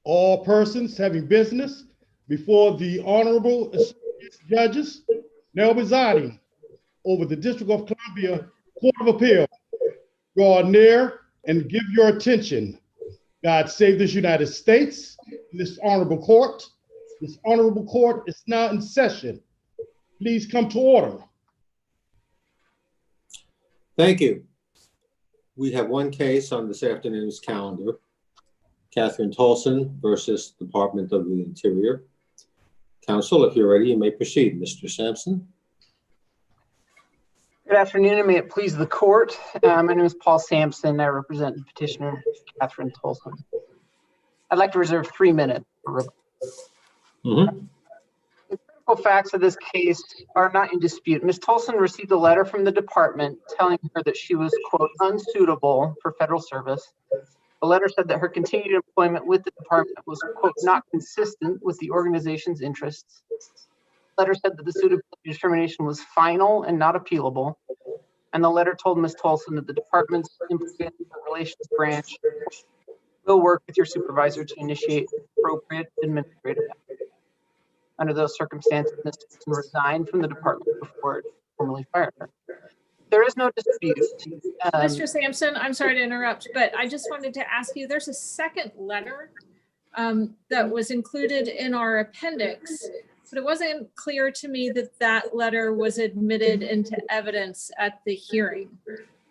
All persons having business before the Honorable Judges now presiding over the District of Columbia Court of Appeal, draw near and give your attention. God save this United States, this honorable court. This honorable court is now in session. Please come to order. Thank you. We have one case on this afternoon's calendar, Catherine Tolson versus Department of the Interior. Counsel, if you're ready, you may proceed. Mr. Sampson. Good afternoon, and may it please the court. My name is Paul Sampson. I represent the petitioner, Catherine Tolson. I'd like to reserve 3 minutes for rebuttal. The critical facts of this case are not in dispute. Ms. Tolson received a letter from the department telling her that she was, quote, unsuitable for federal service. The letter said that her continued employment with the department was, quote, not consistent with the organization's interests. The letter said that the suitability determination was final and not appealable. And the letter told Ms. Tolson that the department's employee relations branch will work with your supervisor to initiate appropriate administrative action. Under those circumstances, Ms. Tolson resigned from the department before it formally fired her. There is no dispute. Mr. Sampson, I'm sorry to interrupt, but I just wanted to ask you, there's a second letter that was included in our appendix, but it wasn't clear to me that that letter was admitted into evidence at the hearing.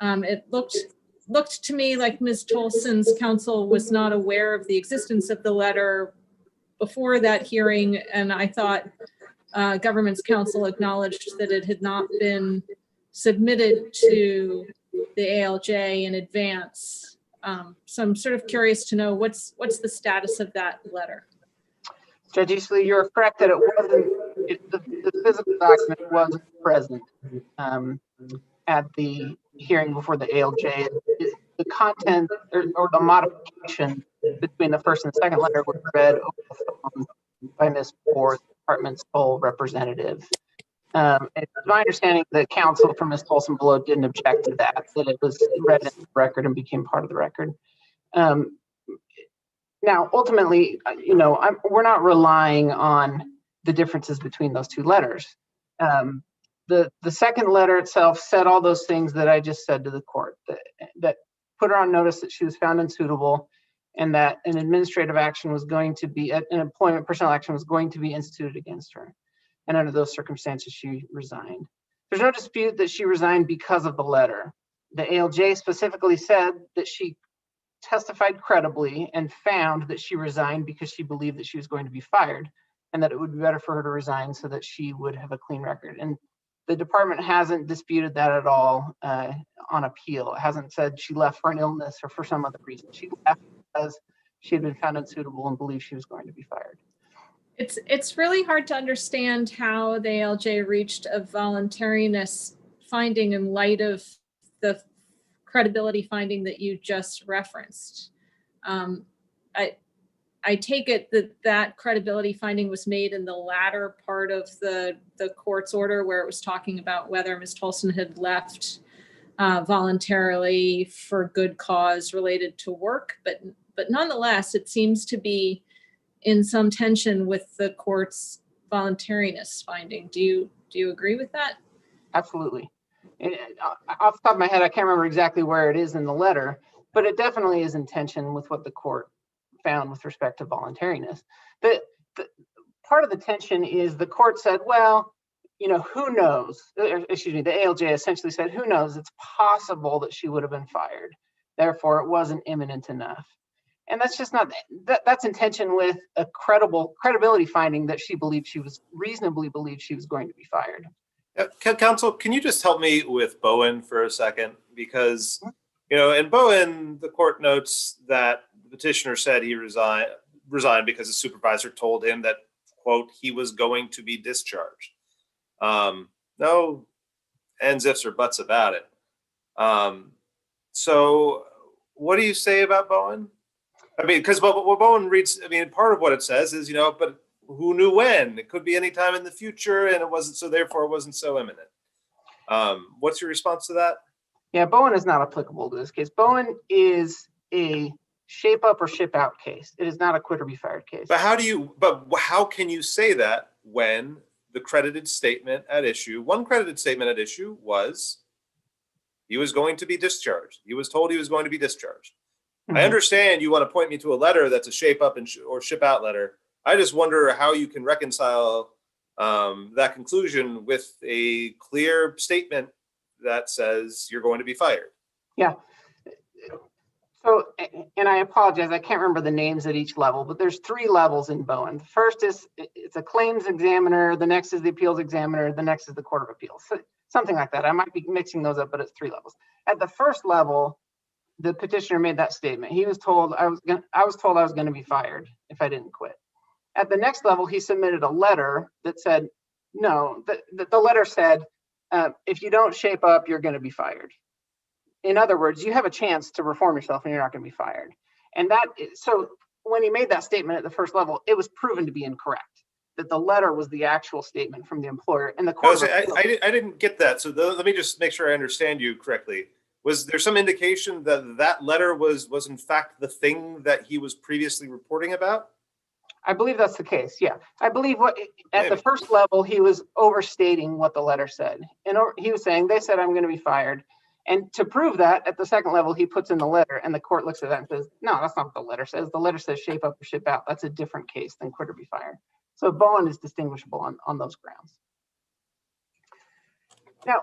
It looked to me like Ms. Tolson's counsel was not aware of the existence of the letter before that hearing, and I thought government's counsel acknowledged that it had not been submitted to the ALJ in advance. So I'm sort of curious to know what's the status of that letter. Judge Easley, you're correct that it wasn't, the physical document wasn't present at the hearing before the ALJ. The content or the modification between the first and second letter was read over the phone by Ms. Ford, the department's sole representative. It's my understanding that counsel from Ms. Tolson below didn't object to that it was read into the record and became part of the record. Now, ultimately, we're not relying on the differences between those two letters. The second letter itself said all those things that I just said to the court, that put her on notice that she was found unsuitable and that an administrative action was going to be, an employment personnel action was going to be instituted against her. And under those circumstances, she resigned. There's no dispute that she resigned because of the letter. The ALJ specifically said that she testified credibly and found that she resigned because she believed that she was going to be fired and that it would be better for her to resign so that she would have a clean record. And the department hasn't disputed that at all on appeal. It hasn't said she left for an illness or for some other reason. She left because she had been found unsuitable and believed she was going to be fired. It's really hard to understand how the ALJ reached a voluntariness finding in light of the credibility finding that you just referenced. I take it that credibility finding was made in the latter part of the court's order where it was talking about whether Ms. Tolson had left voluntarily for good cause related to work, but nonetheless, it seems to be in some tension with the court's voluntariness finding. Do you agree with that? Absolutely. And off the top of my head, I can't remember exactly where it is in the letter, but it definitely is in tension with what the court found with respect to voluntariness. The part of the tension is the court said, well, who knows? Excuse me, the ALJ essentially said, who knows? It's possible that she would have been fired. Therefore, it wasn't imminent enough. And that's just not, that's in tension with a credibility finding that she reasonably believed she was going to be fired. Counsel, can you just help me with Bowen for a second? Because, in Bowen, the court notes that the petitioner said he resigned because his supervisor told him that, quote, he was going to be discharged. No ands, ifs, or buts about it. So what do you say about Bowen? I mean, because what Bowen reads, part of what it says is, but who knew when? It could be any time in the future, and it wasn't, so therefore it wasn't so imminent. What's your response to that? Yeah, Bowen is not applicable to this case. Bowen is a shape up or ship out case. It is not a quit or be fired case. But how can you say that when the credited statement at issue, one credited statement at issue was he was going to be discharged. He was told he was going to be discharged. I understand you want to point me to a letter that's a shape up or ship out letter. I just wonder how you can reconcile that conclusion with a clear statement that says you're going to be fired. Yeah. So, and I apologize, I can't remember the names at each level, but there's 3 levels in Bowen. The first is it's a claims examiner, the next is the appeals examiner, the next is the Court of Appeals. So, something like that. I might be mixing those up, but it's 3 levels. At the first level, the petitioner made that statement. He was told I was going to be fired if I didn't quit. At the next level, he submitted a letter that said, no, the letter said, if you don't shape up, you're going to be fired. In other words, you have a chance to reform yourself and you're not going to be fired. And so when he made that statement at the first level, it was proven to be incorrect, that the letter was the actual statement from the employer. And the court. I didn't get that. So let me just make sure I understand you correctly. Was there some indication that that letter was in fact the thing that he was previously reporting about? I believe that's the case. Yeah, I believe at the first level, he was overstating what the letter said. And he was saying, they said I'm going to be fired. And to prove that, at the second level, he puts in the letter and the court looks at that and says, no, that's not what the letter says. The letter says shape up or ship out. That's a different case than quit or be fired. So Bowen is distinguishable on those grounds. Now,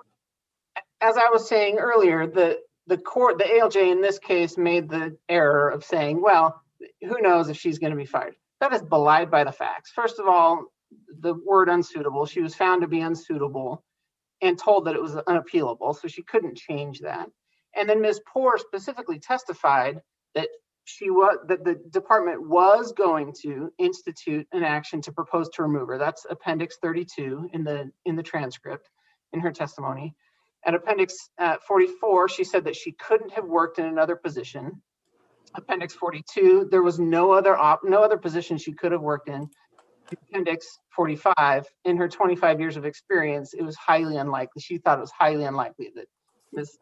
as I was saying earlier, the ALJ in this case made the error of saying, well, who knows if she's going to be fired. That is belied by the facts. First of all, the word unsuitable, she was found to be unsuitable and told that it was unappealable, so she couldn't change that. And then Ms. Poore specifically testified that the department was going to institute an action to propose to remove her. That's Appendix 32 in the transcript in her testimony. At Appendix 44, she said that she couldn't have worked in another position. Appendix 42, there was no other position she could have worked in. Appendix 45, in her 25 years of experience, it was highly unlikely. She thought it was highly unlikely that Ms.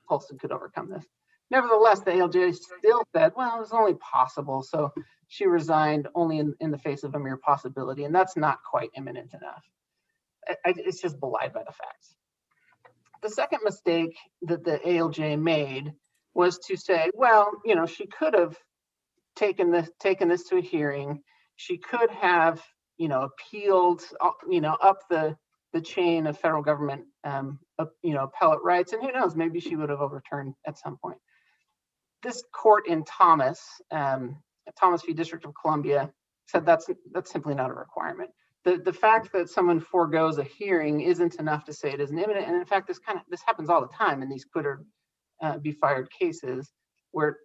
Tolson could overcome this. Nevertheless, the ALJ still said, well, it was only possible. So she resigned only in the face of a mere possibility, and that's not quite imminent enough. It's just belied by the facts. The second mistake that the ALJ made was to say, well, she could have taken this to a hearing. She could have, appealed, up the chain of federal government, appellate rights. And who knows, maybe she would have overturned at some point. This court in Thomas v. District of Columbia said that's simply not a requirement. The fact that someone forgoes a hearing isn't enough to say it isn't imminent. And in fact, this happens all the time in these quit or be fired cases, where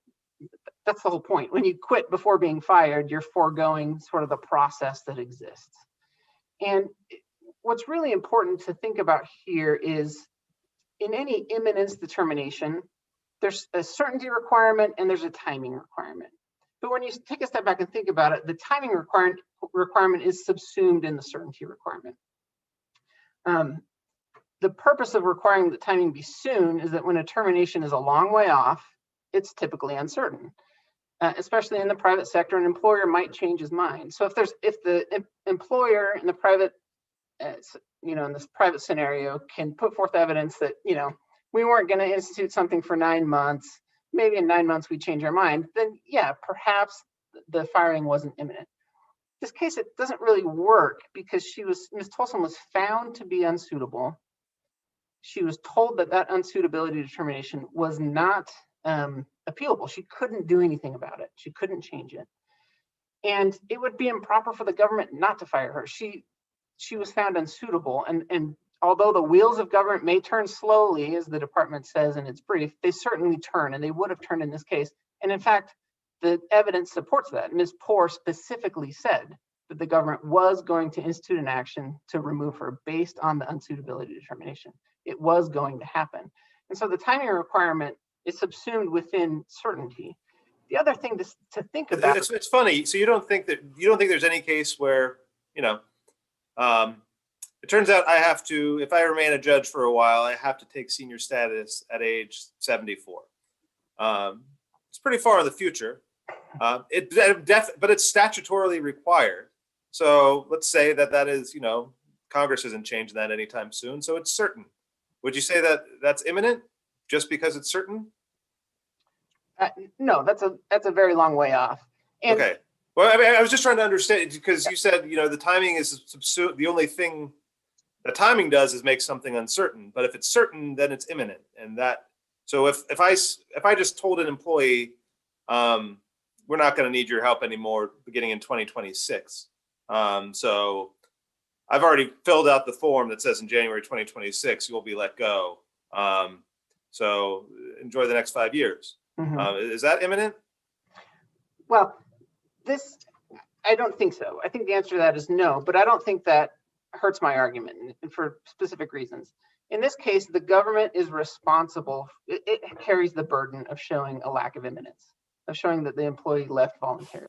that's the whole point. When you quit before being fired, you're foregoing sort of the process that exists. And what's really important to think about here is in any imminence determination, there's a certainty requirement and there's a timing requirement. But when you take a step back and think about it, the timing requirement is subsumed in the certainty requirement. The purpose of requiring that timing be soon is that when a termination is a long way off, it's typically uncertain, especially in the private sector. An employer might change his mind. So if the employer in the private, in this private scenario can put forth evidence that, we weren't going to institute something for 9 months, maybe in 9 months we change our mind, then yeah, perhaps the firing wasn't imminent. This case, it doesn't really work because Ms. Tolson was found to be unsuitable. She was told that unsuitability determination was not appealable. She couldn't do anything about it. She couldn't change it. And it would be improper for the government not to fire her. She was found unsuitable. And although the wheels of government may turn slowly, as the department says in its brief, they certainly turn, and they would have turned in this case. And in fact, the evidence supports that. Ms. Poore specifically said that the government was going to institute an action to remove her based on the unsuitability determination. It was going to happen. And so the timing requirement is subsumed within certainty. The other thing to think about— It's funny. So you don't think there's any case where, it turns out I have to, if I remain a judge for a while, I have to take senior status at age 74. It's pretty far in the future. But it's statutorily required. So let's say that is, Congress isn't changing that anytime soon. So it's certain. Would you say that that's imminent just because it's certain? No, that's a very long way off. And Okay. Well, I mean, I was just trying to understand because you said, the timing is the only thing the timing does is make something uncertain. But if it's certain, then it's imminent. And so if I just told an employee, we're not going to need your help anymore beginning in 2026. So I've already filled out the form that says in January 2026, you'll be let go. So enjoy the next 5 years. Is that imminent? Well, I don't think so. I think the answer to that is no, but I don't think that hurts my argument and for specific reasons. In this case, the government is responsible. It carries the burden of showing a lack of imminence, of showing that the employee left voluntarily.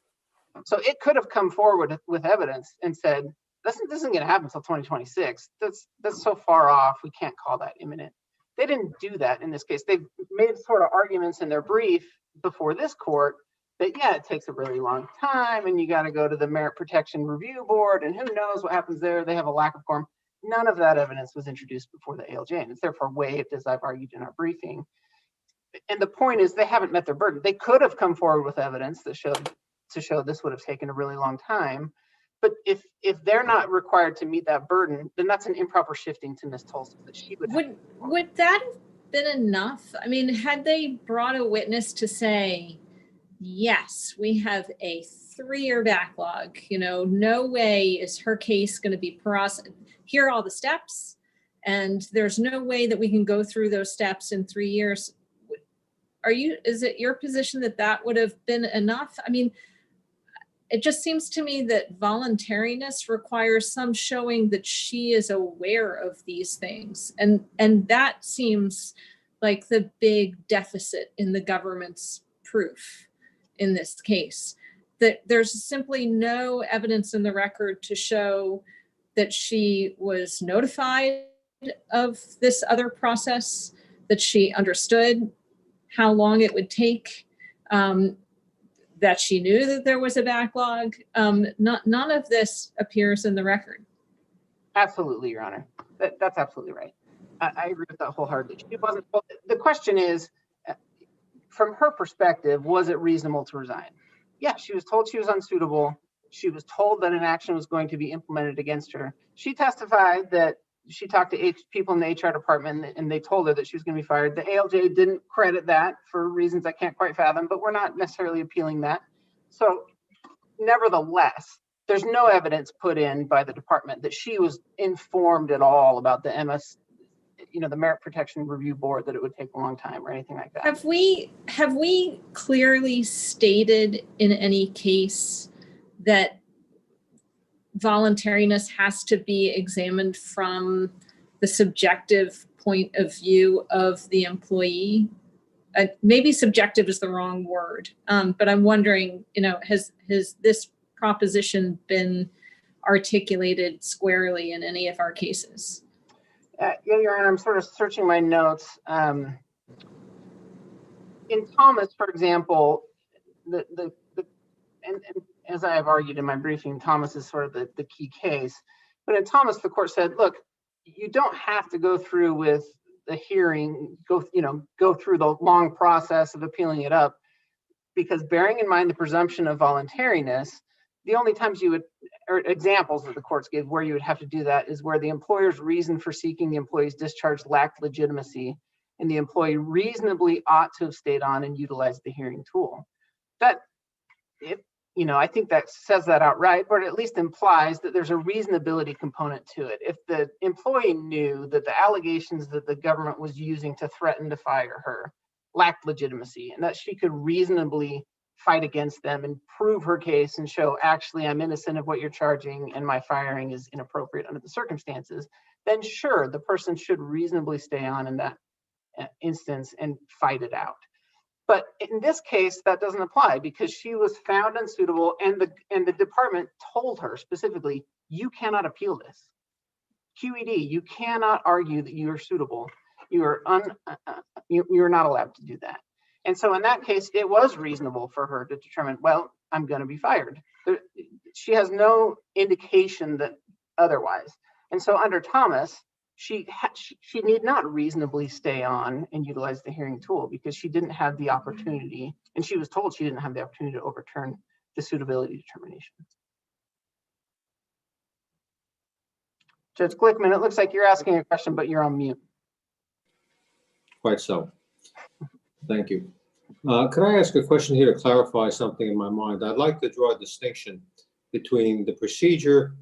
So it could have come forward with evidence and said, this isn't going to happen until 2026. That's so far off. We can't call that imminent. They didn't do that in this case. They've made sort of arguments in their brief before this court that, yeah, it takes a really long time and you got to go to the Merit Protection Review Board and who knows what happens there. They have a lack of quorum. None of that evidence was introduced before the ALJ, and it's therefore waived, as I've argued in our briefing. And the point is they haven't met their burden. They could have come forward with evidence that showed this would have taken a really long time. But if they're not required to meet that burden, then that's an improper shifting to Ms. Tolson that she would that have been enough? I mean, had they brought a witness to say, yes, we have a 3-year backlog, no way is her case going to be processed. Here are all the steps, and there's no way that we can go through those steps in 3 years. Is it your position that would have been enough? I mean, it just seems to me that voluntariness requires some showing that she is aware of these things. And that seems like the big deficit in the government's proof in this case, that there's simply no evidence in the record to show that she was notified of this other process, that she understood how long it would take, that she knew that there was a backlog. None of this appears in the record. Absolutely, Your Honor. That's absolutely right. I agree with that wholeheartedly. She wasn't. The question is, from her perspective, was it reasonable to resign? Yeah, she was told she was unsuitable. She was told that an action was going to be implemented against her. She testified that she talked to people in the HR department and they told her that she was going to be fired. The ALJ didn't credit that for reasons I can't quite fathom, but we're not necessarily appealing that. So nevertheless, there's no evidence put in by the department that she was informed at all about the the Merit Protection Review Board, that it would take a long time or anything like that. Have we clearly stated in any case that voluntariness has to be examined from the subjective point of view of the employee? Maybe subjective is the wrong word, but I'm wondering, has this proposition been articulated squarely in any of our cases? Yeah, Your Honor, I'm sort of searching my notes. In Thomas, for example, and as I have argued in my briefing, Thomas is sort of the key case. But in Thomas, the court said, look, you don't have to go through with the hearing, go through the long process of appealing it up, because bearing in mind the presumption of voluntariness, the only times or examples that the courts gave where you would have to do that is where the employer's reason for seeking the employee's discharge lacked legitimacy and the employee reasonably ought to have stayed on and utilized the hearing tool. I think that says that outright, but it at least implies that there's a reasonability component to it. If the employee knew that the allegations that the government was using to threaten to fire her lacked legitimacy and that she could reasonably fight against them and prove her case and show, actually, I'm innocent of what you're charging and my firing is inappropriate under the circumstances, then sure, the person should reasonably stay on in that instance and fight it out. But in this case, that doesn't apply because she was found unsuitable and the department told her specifically, you cannot appeal this. QED, you cannot argue that you are suitable. You're not allowed to do that. And so in that case, it was reasonable for her to determine, well, I'm going to be fired. She has no indication that otherwise. And so under Thomas, she need not reasonably stay on and utilize the hearing tool because she didn't have the opportunity, and she was told she didn't have the opportunity to overturn the suitability determination. Judge Glickman, it looks like you're asking a question, but you're on mute. Quite so. Thank you. Could I ask a question here to clarify something in my mind? I'd like to draw a distinction between the procedure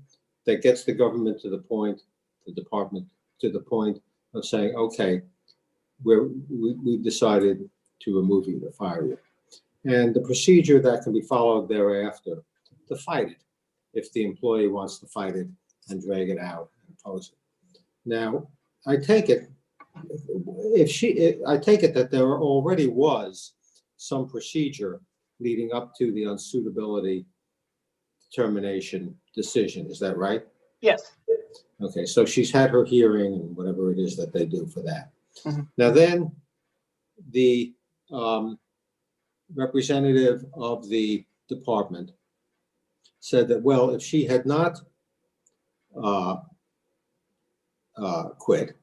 that gets the government to the point, the department to the point of saying, okay, we've decided to remove you, to fire you, and the procedure that can be followed thereafter to fight it, if the employee wants to fight it and drag it out and oppose it. Now, I take it, I take it that there already was some procedure leading up to the unsuitability determination decision. Is that right? Yes. Okay, so she's had her hearing and whatever it is that they do for that. Mm-hmm. Now then, the representative of the department said that, well, if she had not quit,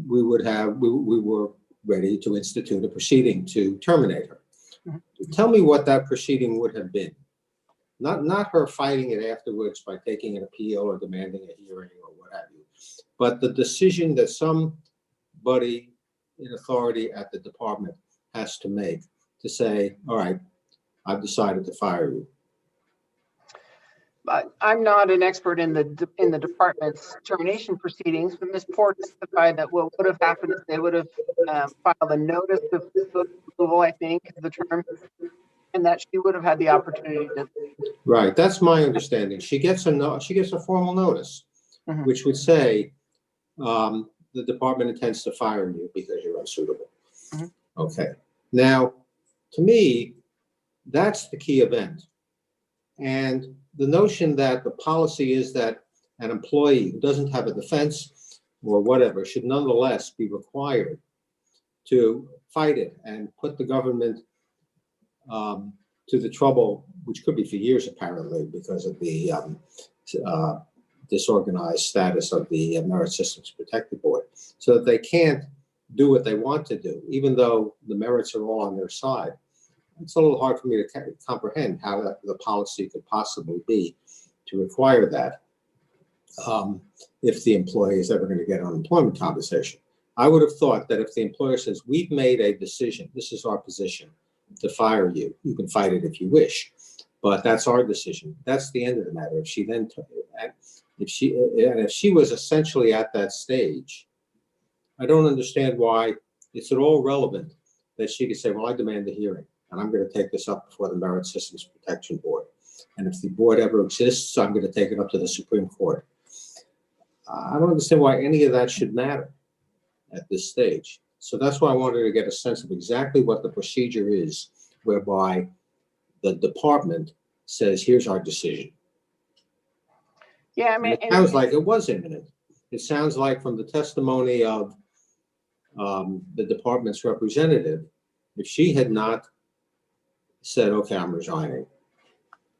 we were ready to institute a proceeding to terminate her. Mm-hmm. Tell me what that proceeding would have been. Not her fighting it afterwards by taking an appeal or demanding a hearing or what have you, but the decision that somebody in authority at the department has to make to say, all right, I've decided to fire you. But I'm not an expert in the department's termination proceedings, but Ms. Poore testified that what would have happened is they would have filed a notice of approval, I think, is the term, and that she would have had the opportunity to. Right, that's my understanding. She gets a formal notice, mm-hmm. which would say the department intends to fire you because you're unsuitable. Mm-hmm. Okay. Now, to me, that's the key event. And the notion that the policy is that an employee who doesn't have a defense or whatever should nonetheless be required to fight it and put the government to the trouble, which could be for years apparently because of the disorganized status of the Merit Systems Protected Board, so that they can't do what they want to do, even though the merits are all on their side. It's a little hard for me to comprehend how the policy could possibly be to require that if the employee is ever going to get unemployment compensation. I would have thought that if the employer says, we've made a decision, this is our position, to fire you, you can fight it if you wish, but that's our decision. That's the end of the matter. If she then, if she was essentially at that stage, I don't understand why it's at all relevant that she could say, well, I demand a hearing, and I'm going to take this up before the Merit Systems Protection Board. And if the board ever exists, I'm going to take it up to the Supreme Court. I don't understand why any of that should matter at this stage. So that's why I wanted to get a sense of exactly what the procedure is, whereby the department says, here's our decision. Yeah, I mean, it sounds like it was imminent. It sounds like from the testimony of the department's representative, if she had not said, okay, I'm resigning,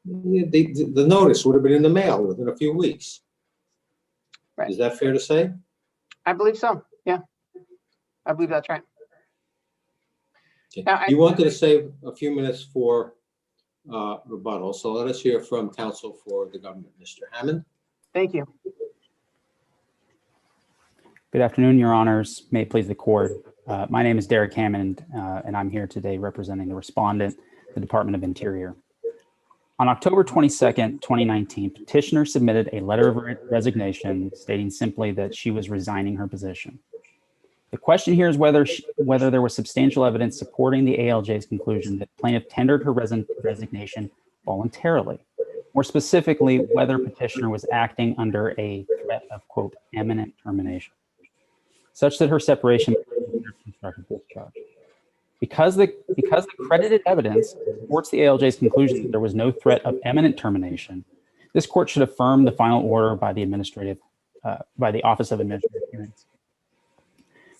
the notice would have been in the mail within a few weeks. Right. Is that fair to say? I believe so. Yeah, I believe that's right. Okay. Now, you wanted to save a few minutes for rebuttal, so let us hear from counsel for the government, Mr. Hammond. Thank you. Good afternoon, Your Honors. May it please the court. My name is Derek Hammond, and I'm here today representing the respondent, the Department of Interior. On October 22nd, 2019, petitioner submitted a letter of resignation stating simply that she was resigning her position. The question here is whether there was substantial evidence supporting the ALJ's conclusion that plaintiff tendered her resignation voluntarily. More specifically, whether petitioner was acting under a threat of, quote, imminent termination, such that her separation was constructive discharge. Because the credited evidence supports the ALJ's conclusion that there was no threat of imminent termination, this court should affirm the final order by the Office of Administrative Hearings.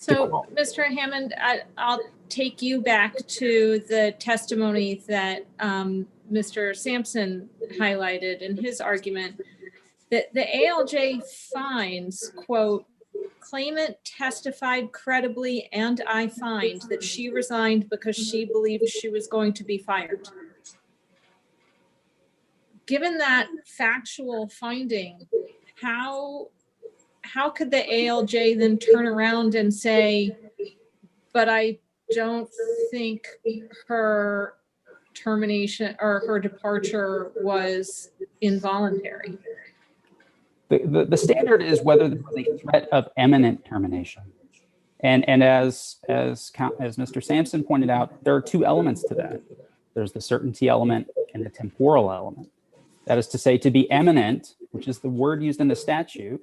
So, Mr. Hammond, I'll take you back to the testimony that Mr. Sampson highlighted in his argument, that the ALJ finds, quote, claimant testified credibly, and I find that she resigned because she believed she was going to be fired. Given that factual finding, how could the ALJ then turn around and say, but I don't think her termination or her departure was involuntary? The standard is whether there was a threat of imminent termination. And as Mr. Sampson pointed out, there are two elements to that. There's the certainty element and the temporal element. That is to say, to be imminent, which is the word used in the statute,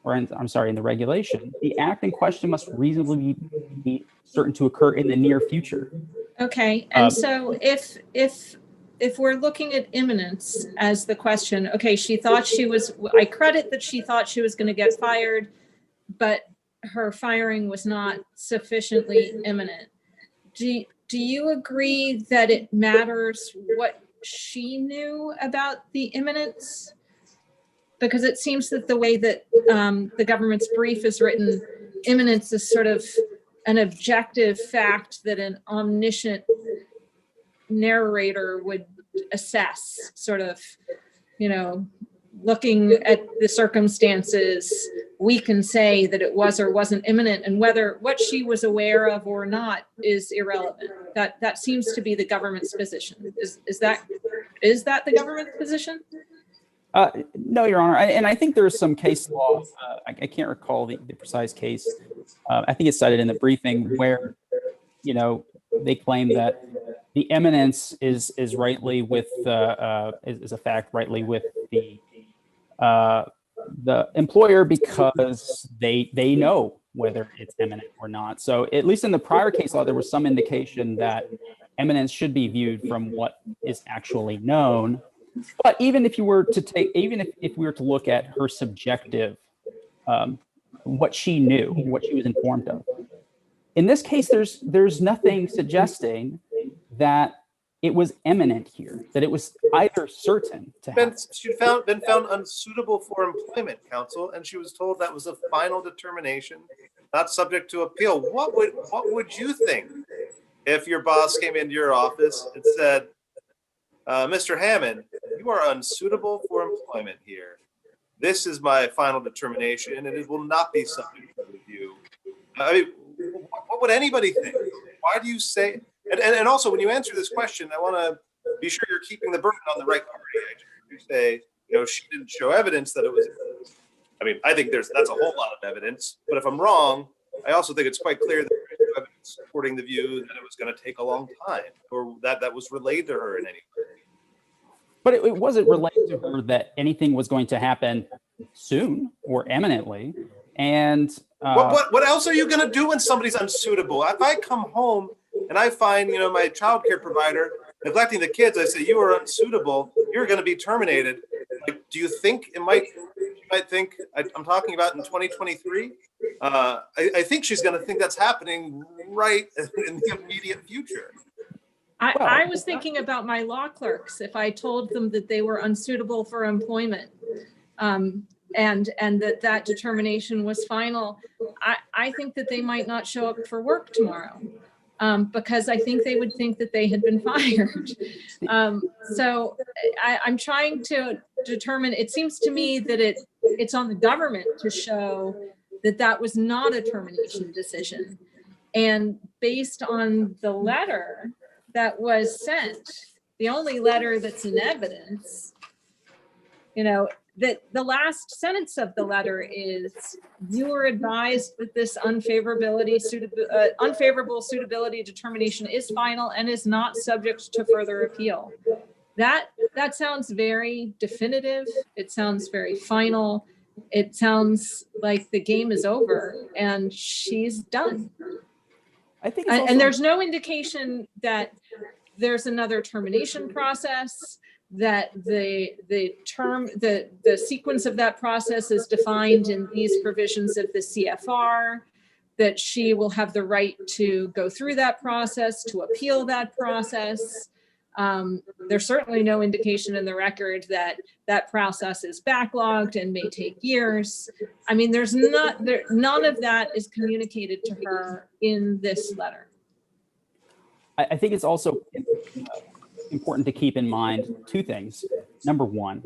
or in the regulation, the act in question must reasonably be certain to occur in the near future. Okay, and so if we're looking at imminence as the question, okay, I credit that she thought she was going to get fired, but her firing was not sufficiently imminent. Do you agree that it matters what she knew about the imminence? Because it seems that the way that the government's brief is written, imminence is sort of an objective fact that an omniscient narrator would assess, sort of, looking at the circumstances, we can say that it was or wasn't imminent, and whether what she was aware of or not is irrelevant. That seems to be the government's position. Is that the government's position? No, Your Honor. And I think there's some case law. I can't recall the precise case. I think it's cited in the briefing where, they claim that the imminence is rightly with is a fact rightly with the employer because they know whether it's imminent or not. So at least in the prior case law, there was some indication that imminence should be viewed from what is actually known. But even if you were to if we were to look at her subjective, what she knew, what she was informed of, in this case, there's nothing suggesting that it was imminent here, that it was either certain to happen. She'd been found unsuitable for employment, counsel, and she was told that was a final determination, not subject to appeal. What would you think if your boss came into your office and said, Mr. Hammond, you are unsuitable for employment here. This is my final determination, and it will not be subject to review. I mean, what would anybody think? Why do you say? And also, when you answer this question, I want to be sure you're keeping the burden on the right party. You say, she didn't show evidence that it was. I mean, I think that's a whole lot of evidence. But if I'm wrong, I also think it's quite clear that there's no evidence supporting the view that it was going to take a long time, or that was relayed to her in any way. But it wasn't relayed to her that anything was going to happen soon or imminently. And what else are you going to do when somebody's unsuitable? If I come home and I find, my child care provider neglecting the kids, I say, you are unsuitable, you're going to be terminated. Like, do you think you might think I'm talking about in 2023? I think she's going to think that's happening right in the immediate future. I was thinking about my law clerks. If I told them that they were unsuitable for employment, and that determination was final, I think that they might not show up for work tomorrow, because I think they would think that they had been fired. So I'm trying to determine. It seems to me that it's on the government to show that was not a termination decision, and based on the letter that was sent, the only letter that's in evidence, that the last sentence of the letter is, you were advised that this unfavorable suitability determination is final and is not subject to further appeal. That sounds very definitive. It sounds very final. It sounds like the game is over and she's done. I think and there's no indication that there's another termination process, that the sequence of that process is defined in these provisions of the CFR, that she will have the right to go through that process, to appeal that process. There's certainly no indication in the record that that process is backlogged and may take years. I mean, none of that is communicated to her in this letter. I think it's also important to keep in mind two things. Number one,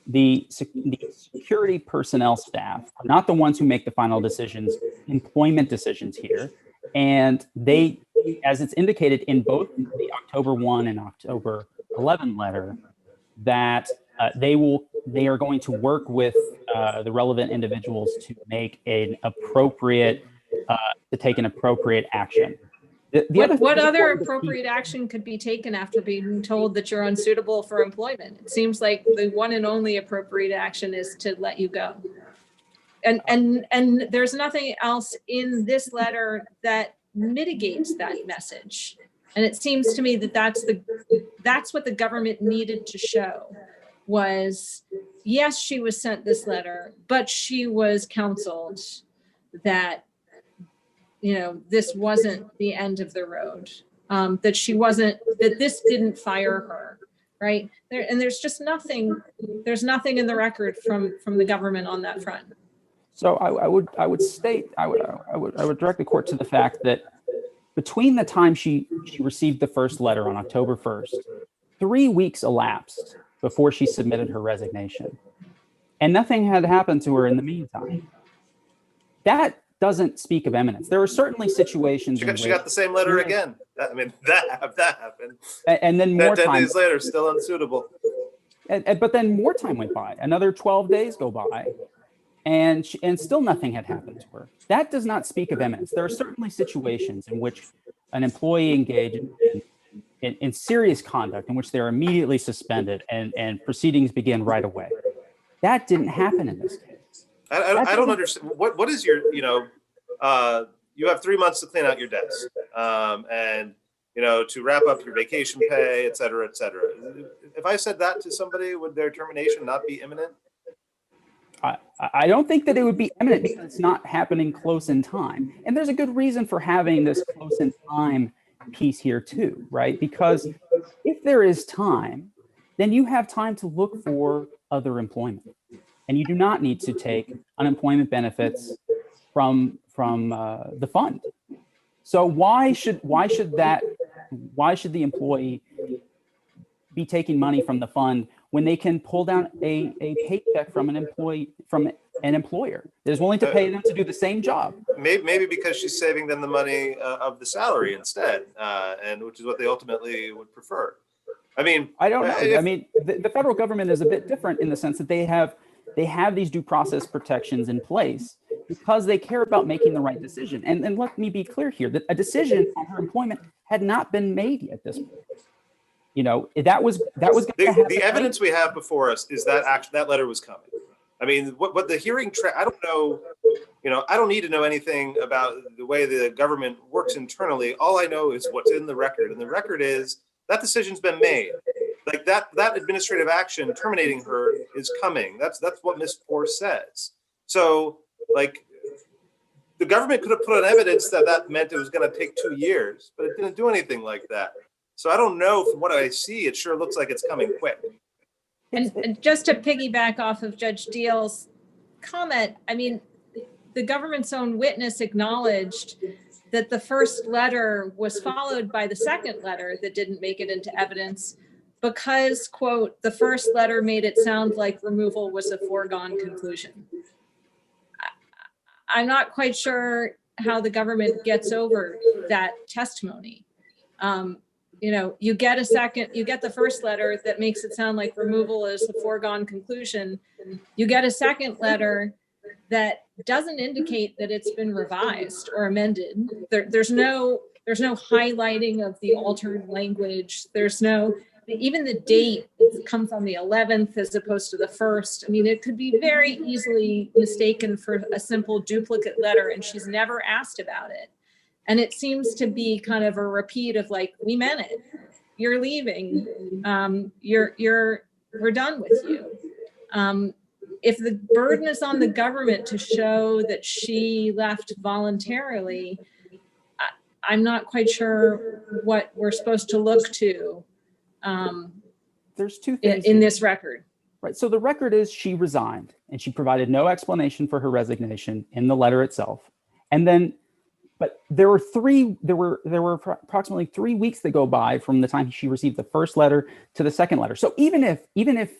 the security personnel staff are not the ones who make the final decisions, employment decisions here. And they, as it's indicated in both the October 1 and October 11 letter, that they are going to work with the relevant individuals to make an appropriate, to take an appropriate action. What other appropriate action could be taken after being told that you're unsuitable for employment? It seems like the one and only appropriate action is to let you go. And there's nothing else in this letter that mitigates that message. And it seems to me that that's what the government needed to show was, yes, she was sent this letter, but she was counseled that, you know, this wasn't the end of the road, that this didn't fire her, right? There's just nothing, there's nothing in the record from the government on that front. So I would direct the court to the fact that between the time she received the first letter on October 1st, 3 weeks elapsed before she submitted her resignation, and nothing had happened to her in the meantime. That doesn't speak of eminence. There are certainly situations. She got the same letter again. That happened. And then more 10 time. days later, still unsuitable. But then more time went by. Another 12 days go by, and still nothing had happened to her. That does not speak of eminence. There are certainly situations in which an employee engaged in serious conduct in which they're immediately suspended and proceedings begin right away. That didn't happen in this case. I don't understand. What is your, you have 3 months to clean out your desk, and, to wrap up your vacation pay, et cetera, et cetera. If I said that to somebody, would their termination not be imminent? I don't think that it would be imminent because it's not happening close in time. And there's a good reason for having this close in time piece here too, right? Because if there is time, then you have time to look for other employment. And you do not need to take unemployment benefits from the fund. So why should the employee be taking money from the fund when they can pull down a paycheck from an employer that is willing to pay them to do the same job? Maybe because she's saving them the money of the salary instead, and which is what they ultimately would prefer. I mean, I don't know. I mean, the federal government is a bit different in the sense that they have these due process protections in place because they care about making the right decision. And let me be clear here that a decision on her employment had not been made yet at this point. That was the evidence we have before us is that that letter was coming. I mean, what the hearing I don't know, I don't need to know anything about the way the government works internally. All I know is what's in the record, and the record is that decision's been made. Like that administrative action terminating her is coming. That's what Ms. Force says. So, like, the government could have put on evidence that meant it was going to take 2 years, but it didn't do anything like that. So I don't know. From what I see, it sure looks like it's coming quick. And just to piggyback off of Judge Deal's comment, I mean, the government's own witness acknowledged that the first letter was followed by the second letter that didn't make it into evidence because, quote, the first letter made it sound like removal was a foregone conclusion. I'm not quite sure how the government gets over that testimony. You get the first letter that makes it sound like removal is a foregone conclusion. You get a second letter that doesn't indicate that it's been revised or amended. There's no highlighting of the altered language. Even the date comes on the 11th as opposed to the 1st. I mean, it could be very easily mistaken for a simple duplicate letter, and she's never asked about it. And it seems to be kind of a repeat of like, we meant it. You're leaving. We're done with you. if the burden is on the government to show that she left voluntarily, I'm not quite sure what we're supposed to look to There's two things in here. this record. Right. So the record is she resigned and she provided no explanation for her resignation in the letter itself. And then, but there were approximately 3 weeks that go by from the time she received the first letter to the second letter. So even if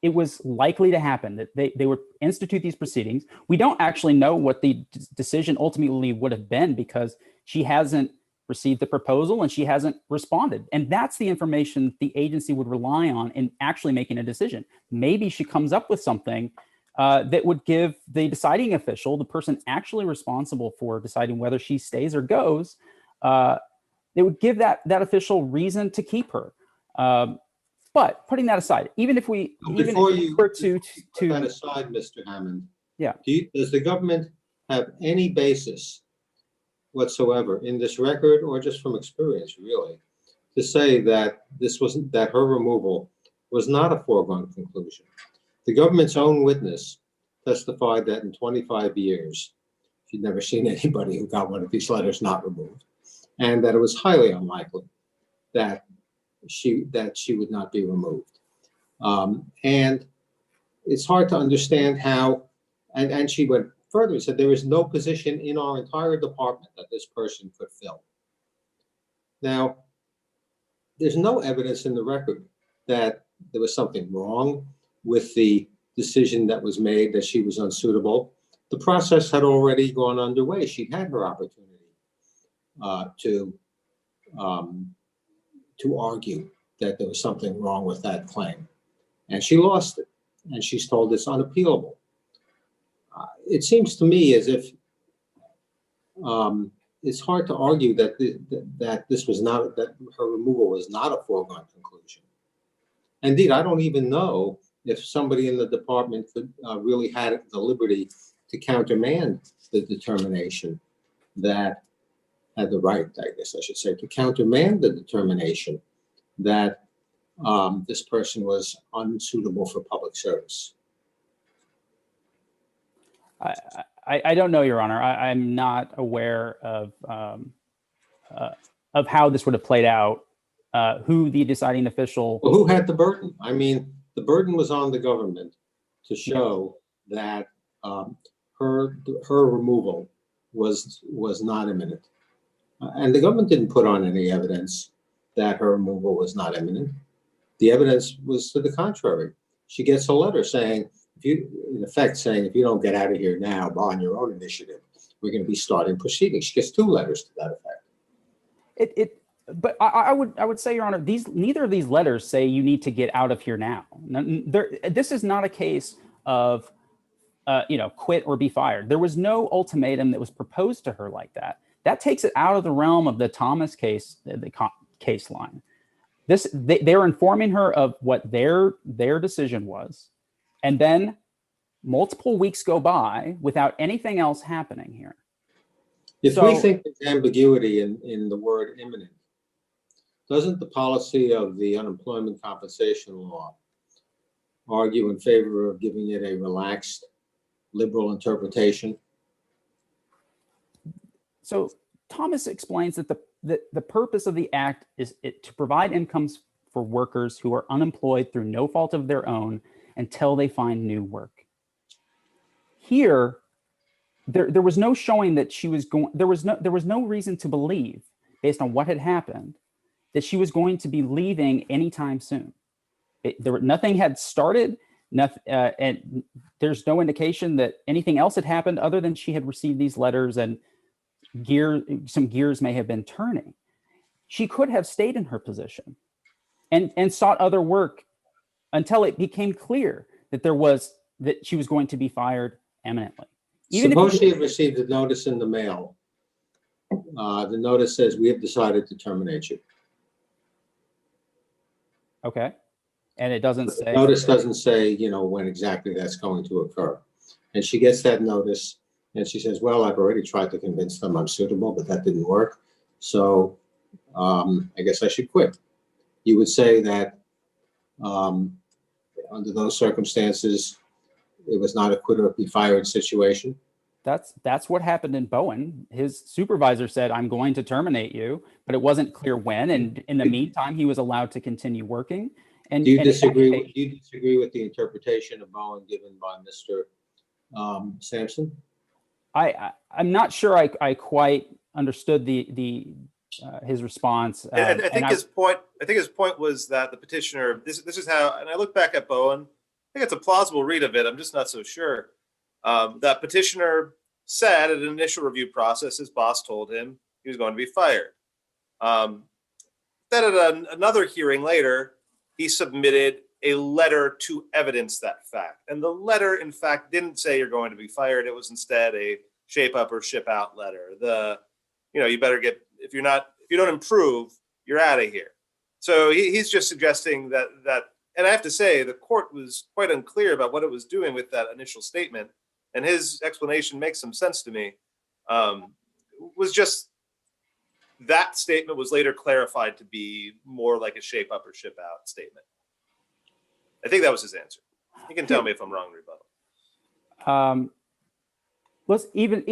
it was likely to happen that they would institute these proceedings, we don't actually know what the decision ultimately would have been because she hasn't received the proposal and she hasn't responded. And that's the information the agency would rely on in actually making a decision. Maybe she comes up with something that would give the deciding official, the person actually responsible for deciding whether she stays or goes, it would give that official reason to keep her. But putting that aside, even if we Before you were put that aside, Mr. Hammond, Yeah. Does the government have any basis whatsoever in this record, or just from experience, really, to say that that her removal was not a foregone conclusion? The government's own witness testified that in 25 years, she'd never seen anybody who got one of these letters not removed, and that it was highly unlikely that she would not be removed. And it's hard to understand how, and she went further and said there is no position in our entire department that this person could fill. Now, there's no evidence in the record that there was something wrong with the decision that was made, that she was unsuitable. The process had already gone underway. She'd had her opportunity to argue that there was something wrong with that claim. And she lost it. And she's told it's unappealable. It seems to me as if it's hard to argue that that her removal was not a foregone conclusion. Indeed, I don't even know if somebody in the department could really had the liberty to countermand the determination that had the right, I guess I should say, to countermand the determination that this person was unsuitable for public service. I don't know, Your Honor. I'm not aware of how this would have played out. Who the deciding official? Well, who had the burden? I mean, the burden was on the government to show that her removal was not imminent, and the government didn't put on any evidence that her removal was not imminent. The evidence was to the contrary. She gets a letter saying, in effect saying, if you don't get out of here now on your own initiative, we're going to be starting proceedings. She gets 2 letters to that effect. But I would say, Your Honor, neither of these letters say you need to get out of here now. This is not a case of quit or be fired. There was no ultimatum that was proposed to her like that. That takes it out of the realm of the Thomas case, the case line. They're informing her of what their decision was, and then multiple weeks go by without anything else happening here. If we think there's ambiguity in the word imminent, doesn't the policy of the unemployment compensation law argue in favor of giving it a relaxed, liberal interpretation? So Thomas explains that the purpose of the act is to provide incomes for workers who are unemployed through no fault of their own until they find new work. Here, there was no showing that she was going. There was no reason to believe, based on what had happened, that she was going to be leaving anytime soon. Nothing had started. And there's no indication that anything else had happened other than she had received these letters and some gears may have been turning. She could have stayed in her position and sought other work until it became clear that she was going to be fired imminently. Suppose she had received a notice in the mail. The notice says, we have decided to terminate you. Okay. And it doesn't say. The notice doesn't say, when exactly that's going to occur. And she gets that notice and she says, well, I've already tried to convince them I'm suitable, but that didn't work. So I guess I should quit. You would say that under those circumstances, it was not a quit or be fired situation? That's what happened in Bowen. His supervisor said, "I'm going to terminate you," but it wasn't clear when. And in the meantime, he was allowed to continue working. And Do you and in that disagree? case- Do you disagree with the interpretation of Bowen given by Mr. Sampson? I'm not sure I quite understood his response. I think his point was that the petitioner, this is how, and I look back at Bowen, I think it's a plausible read of it. I'm just not so sure. That petitioner said at an initial review process, his boss told him he was going to be fired. Then at another hearing later, he submitted a letter to evidence that fact. And the letter, in fact, didn't say you're going to be fired. It was instead a shape up or ship out letter. You better get, if you don't improve, you're out of here. So he's just suggesting that, and I have to say, the court was quite unclear about what it was doing with that initial statement. And his explanation makes some sense to me. Was just that statement was later clarified to be more like a shape up or ship out statement. I think that was his answer. You can tell me if I'm wrong, rebuttal. Let's even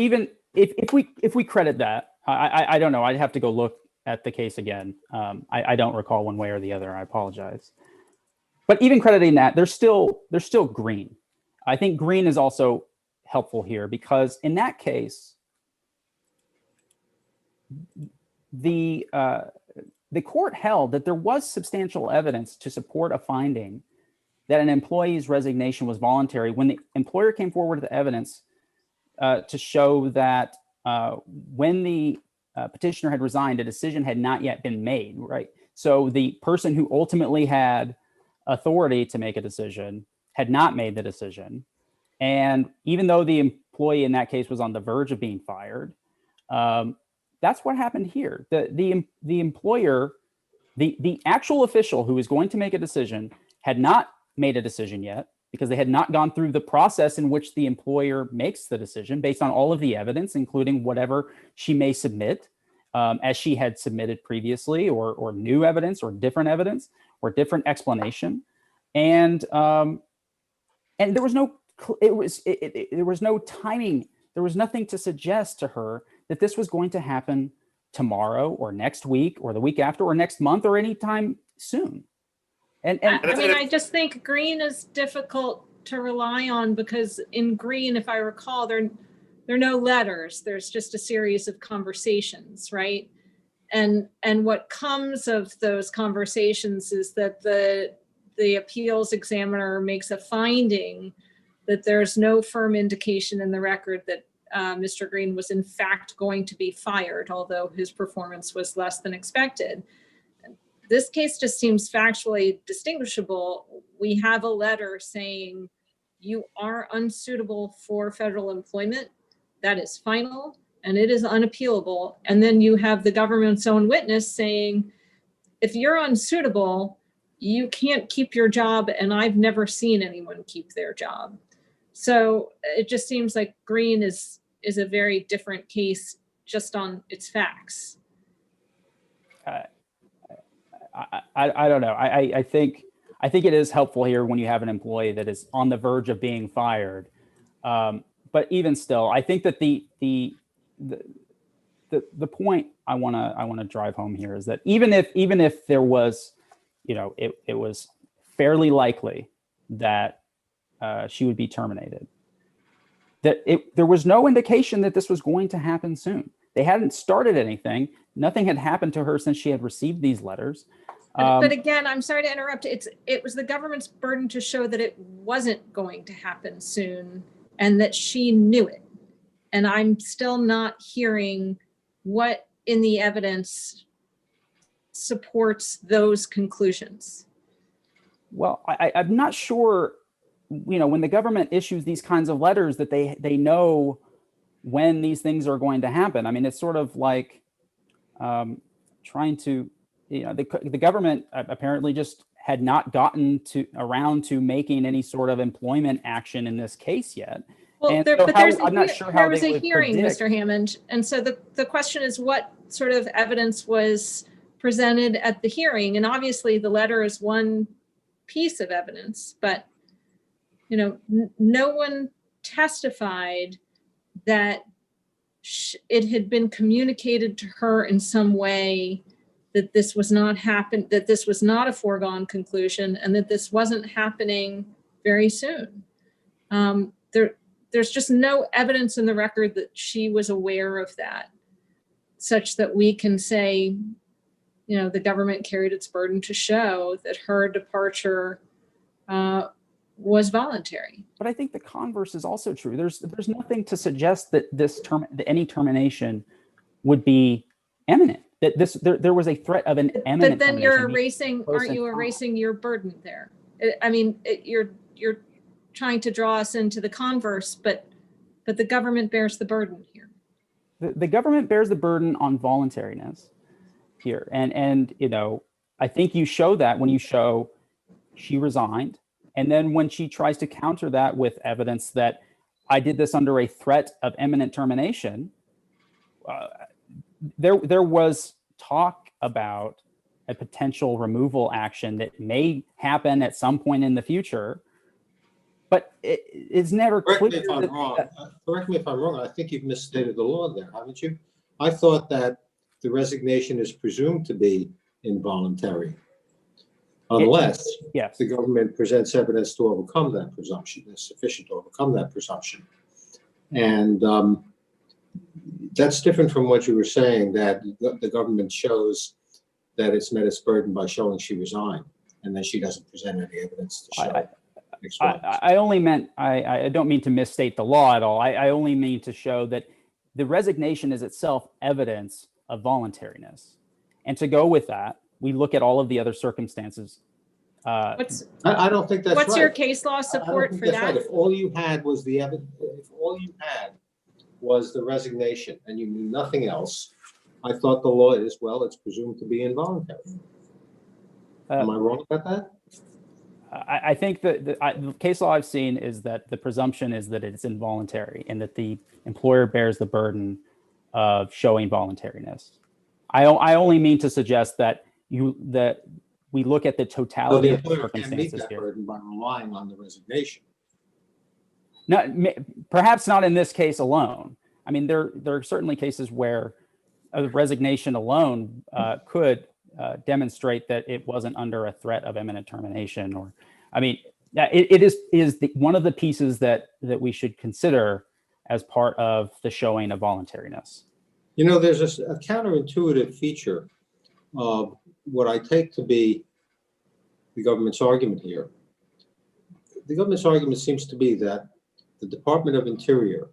if we credit that, I don't know. I'd have to go look at the case again. I don't recall one way or the other. I apologize. But even crediting that, there's still Green. I think Green is also helpful here because in that case, the court held that there was substantial evidence to support a finding that an employee's resignation was voluntary when the employer came forward with evidence to show that when the petitioner had resigned, a decision had not yet been made, right? So the person who ultimately had authority to make a decision had not made the decision. And even though the employee in that case was on the verge of being fired, that's what happened here. The employer, the actual official who was going to make a decision had not made a decision yet because they had not gone through the process in which the employer makes the decision based on all of the evidence, including whatever she may submit as she had submitted previously or new evidence or different explanation. And there was no timing. There was nothing to suggest to her that this was going to happen tomorrow or next week or the week after or next month or anytime soon. I just think Green is difficult to rely on because in Green, if I recall, there are no letters. There's just a series of conversations, right? And what comes of those conversations is that the appeals examiner makes a finding that there's no firm indication in the record that Mr. Green was in fact going to be fired, although his performance was less than expected. This case just seems factually distinguishable. We have a letter saying you are unsuitable for federal employment. That is final and it is unappealable. And then you have the government's own witness saying, if you're unsuitable, you can't keep your job. And I've never seen anyone keep their job. So it just seems like Green is a very different case just on its facts. I don't know. I think it is helpful here when you have an employee that is on the verge of being fired. But even still, I think that the point I want to drive home here is that even if there was, it was fairly likely that she would be terminated, that there was no indication that this was going to happen soon. They hadn't started anything. Nothing had happened to her since she had received these letters. But again, I'm sorry to interrupt. It was the government's burden to show that it wasn't going to happen soon and that she knew it. And I'm still not hearing what in the evidence supports those conclusions. Well, I'm not sure, when the government issues these kinds of letters that they know when these things are going to happen. I mean, it's sort of like trying to, the government apparently just had not gotten around to making any sort of employment action in this case yet. Well, there was a hearing, Mr. Hammond. And so the question is, what sort of evidence was presented at the hearing? And obviously the letter is one piece of evidence, but no one testified that it had been communicated to her in some way that this was not that this was not a foregone conclusion, and that this wasn't happening very soon. There's just no evidence in the record that she was aware of that, such that we can say, the government carried its burden to show that her departure was voluntary. But I think the converse is also true. There's nothing to suggest that that any termination would be imminent. That there was a threat of an imminent. But then you're aren't you erasing your burden there? I mean, you're trying to draw us into the converse, but the government bears the burden here. The government bears the burden on voluntariness here, and I think you show that when you show she resigned, and then when she tries to counter that with evidence that I did this under a threat of imminent termination. There was talk about a potential removal action that may happen at some point in the future, but it's never clear. Correct me if I'm wrong. Correct me if I'm wrong. I think you've misstated the law there, haven't you? I thought that the resignation is presumed to be involuntary, unless yes, the government presents evidence to overcome that presumption. It's sufficient to overcome that presumption, and that's different from what you were saying, that the government shows that it's met its burden by showing she resigned, and then she doesn't present any evidence to show. I only meant, I don't mean to misstate the law at all. I only mean to show that the resignation is itself evidence of voluntariness. And to go with that, we look at all of the other circumstances. I don't think that's right. What's your case law support for that? Right. If all you had was the evidence, if all you had was the resignation and you knew nothing else, I thought the law is, well, it's presumed to be involuntary. Am I wrong about that? I think that the case law I've seen is that the presumption is that it's involuntary and that the employer bears the burden of showing voluntariness. I only mean to suggest that we look at the totality of the circumstances here. Burden by relying on the resignation. Perhaps not in this case alone. I mean, there are certainly cases where a resignation alone could demonstrate that it wasn't under a threat of imminent termination. Or, I mean, it is one of the pieces that we should consider as part of the showing of voluntariness. There's a counterintuitive feature of what I take to be the government's argument here. The government's argument seems to be that the Department of Interior,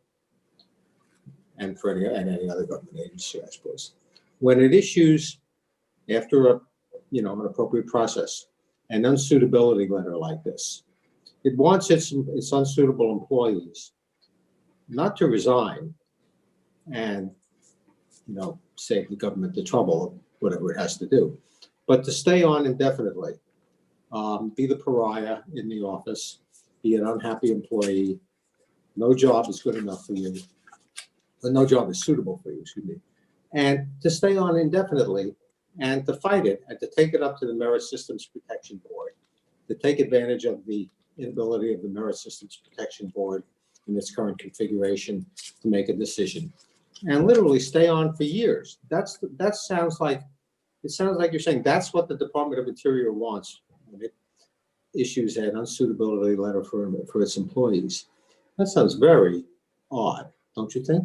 and for any other government agency, I suppose, when it issues, after an appropriate process, an unsuitability letter like this, it wants its unsuitable employees not to resign and save the government the trouble of whatever it has to do, but to stay on indefinitely, be the pariah in the office, be an unhappy employee. No job is good enough for you. No job is suitable for you, excuse me. And to stay on indefinitely and to fight it and to take it up to the Merit Systems Protection Board, to take advantage of the inability of the Merit Systems Protection Board in its current configuration to make a decision, and literally stay on for years. That sounds like you're saying that's what the Department of Interior wants when it issues an unsuitability letter for its employees. That sounds very odd, don't you think?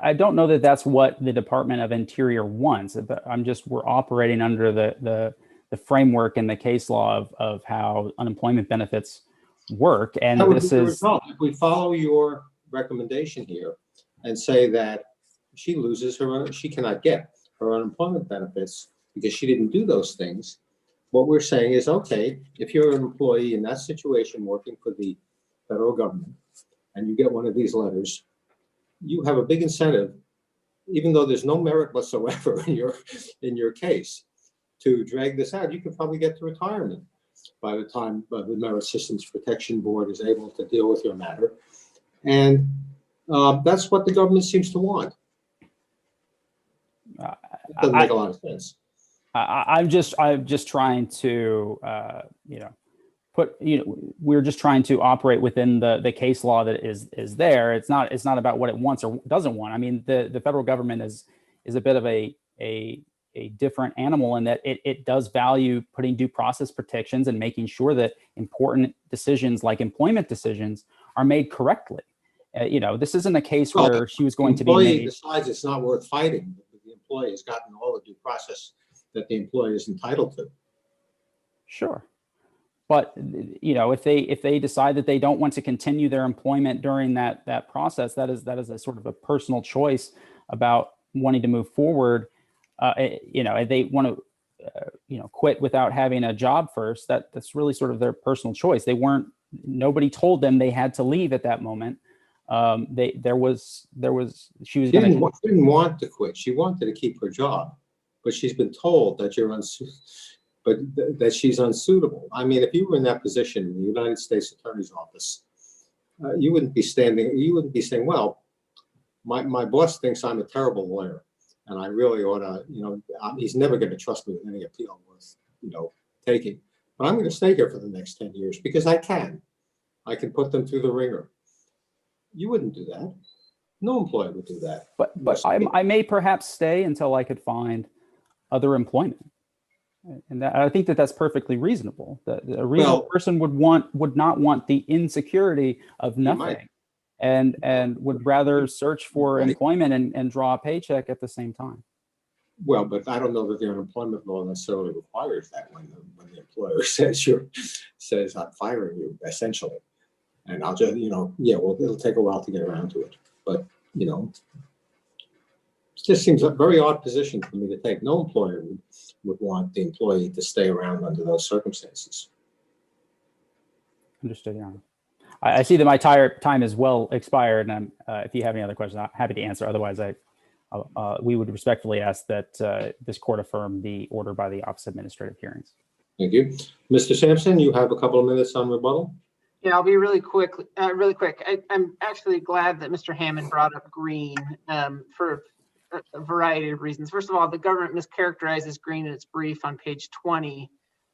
I don't know that that's what the Department of Interior wants. We're operating under the framework and the case law of how unemployment benefits work. And this is, if we follow your recommendation here and say that she cannot get her unemployment benefits because she didn't do those things, what we're saying is, okay, if you're an employee in that situation working for the federal government and you get one of these letters, you have a big incentive, even though there's no merit whatsoever in your case, to drag this out. You could probably get to retirement by the time the Merit Systems Protection Board is able to deal with your matter. And that's what the government seems to want. It doesn't make a lot of sense. I'm just trying to, we're just trying to operate within the case law that is there. It's not about what it wants or doesn't want. I mean, the federal government is a bit of a different animal in that it does value putting due process protections and making sure that important decisions like employment decisions are made correctly. This isn't a case where she was going to be made. The employee made. decides it's not worth fighting. The employee has gotten all the due process that the employee is entitled to. Sure. But, if they decide that they don't want to continue their employment during that process, that is a sort of a personal choice about wanting to move forward. They want to, quit without having a job first. That's really sort of their personal choice. Nobody told them they had to leave at that moment. She was Didn't want to quit. She wanted to keep her job, but she's been told that that she's unsuitable. I mean, if you were in that position in the United States Attorney's Office, you wouldn't be saying, well, my boss thinks I'm a terrible lawyer and I really ought to, he's never going to trust me with any appeal worth, taking. But I'm going to stay here for the next 10 years because I can put them through the ringer. You wouldn't do that. No employer would do that. But I may perhaps stay until I could find other employment. And I think that's perfectly reasonable. A reasonable person would not want the insecurity of nothing, and would rather search for employment and draw a paycheck at the same time. Well, but I don't know that the unemployment law necessarily requires that when the employer says I'm firing you, essentially, and I'll just it'll take a while to get around to it, but it just seems a very odd position for me to take. No employer would want the employee to stay around under those circumstances. Understood, Your Honor. I see that my time is well expired, and if you have any other questions, I'm happy to answer. Otherwise, we would respectfully ask that this court affirm the order by the Office of Administrative Hearings. Thank you. Mr. Sampson, you have a couple of minutes on rebuttal. Yeah, I'll be really quick. I'm actually glad that Mr. Hammond brought up Green for a variety of reasons. First of all, the government mischaracterizes Green in its brief on page 20.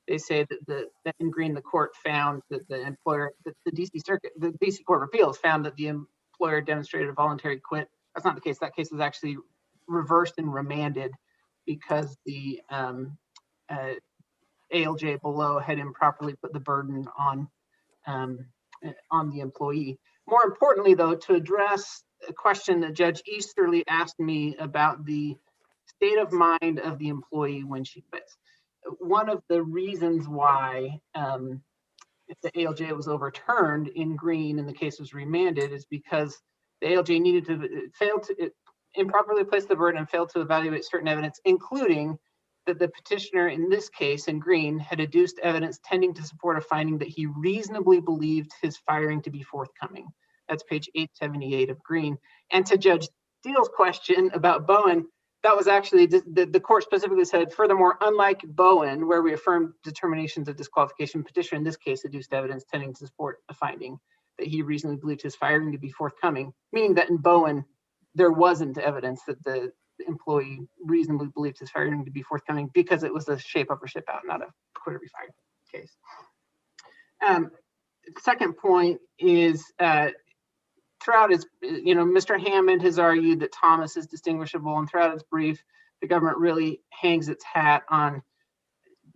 They say that in Green, the court found that the DC Court of Appeals found that the employer demonstrated a voluntary quit. That's not the case. That case was actually reversed and remanded because the ALJ below had improperly put the burden on the employee. More importantly, though, to address a question that Judge Easterly asked me about the state of mind of the employee when she quits. One of the reasons why if the ALJ was overturned in Green and the case was remanded is because the ALJ improperly placed the burden and failed to evaluate certain evidence, including that the petitioner in this case in Green had adduced evidence tending to support a finding that he reasonably believed his firing to be forthcoming. That's page 878 of Green. And to Judge Steele's question about Bowen, that was actually the court specifically said, furthermore, unlike Bowen, where we affirmed determinations of disqualification, petitioner in this case adduced evidence tending to support a finding that he reasonably believed his firing to be forthcoming, meaning that in Bowen, there wasn't evidence that the employee reasonably believed his firing to be forthcoming because it was a shape up or ship out, not a quit or be fired case. Second point is throughout his, Mr. Hammond has argued that Thomas is distinguishable, and throughout his brief, the government really hangs its hat on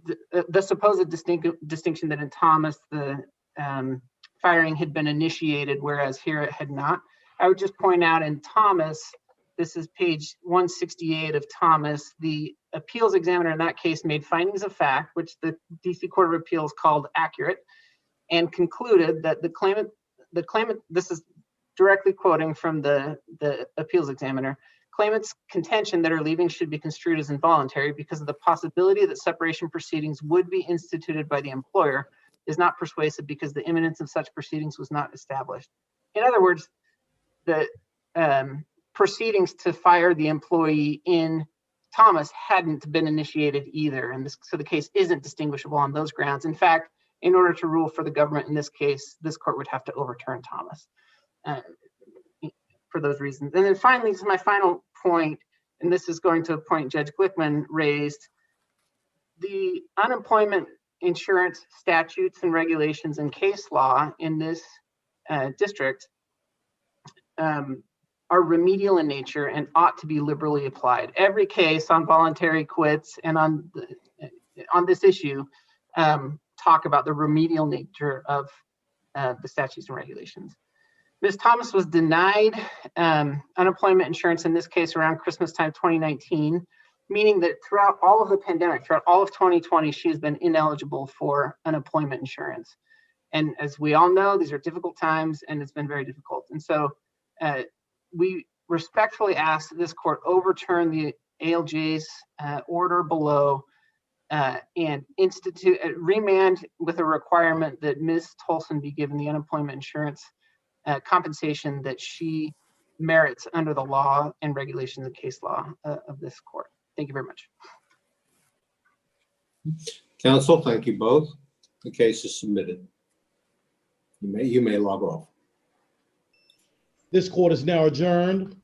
the supposed distinction that in Thomas, the firing had been initiated, whereas here it had not. I would just point out in Thomas, this is page 168 of Thomas, the appeals examiner in that case made findings of fact, which the DC Court of Appeals called accurate, and concluded that the claimant, this is directly quoting from the appeals examiner, claimant's contention that her leaving should be construed as involuntary because of the possibility that separation proceedings would be instituted by the employer is not persuasive because the imminence of such proceedings was not established. In other words, the proceedings to fire the employee in Thomas hadn't been initiated either, and so the case isn't distinguishable on those grounds. In fact, in order to rule for the government in this case, this court would have to overturn Thomas for those reasons. And then finally, this is my final point, and this is going to a point Judge Glickman raised. The unemployment insurance statutes and regulations and case law in this district are remedial in nature and ought to be liberally applied. Every case on voluntary quits and on this issue talk about the remedial nature of the statutes and regulations. Ms. Thomas was denied unemployment insurance in this case around Christmas time 2019, meaning that throughout all of the pandemic, throughout all of 2020, she has been ineligible for unemployment insurance. And as we all know, these are difficult times and it's been very difficult. And so we respectfully ask that this court overturn the ALJ's order below and institute remand with a requirement that Ms. Tolson be given the unemployment insurance compensation that she merits under the law and regulations and case law of this court. Thank you very much. Counsel, thank you both. The case is submitted. You may log off. This court is now adjourned.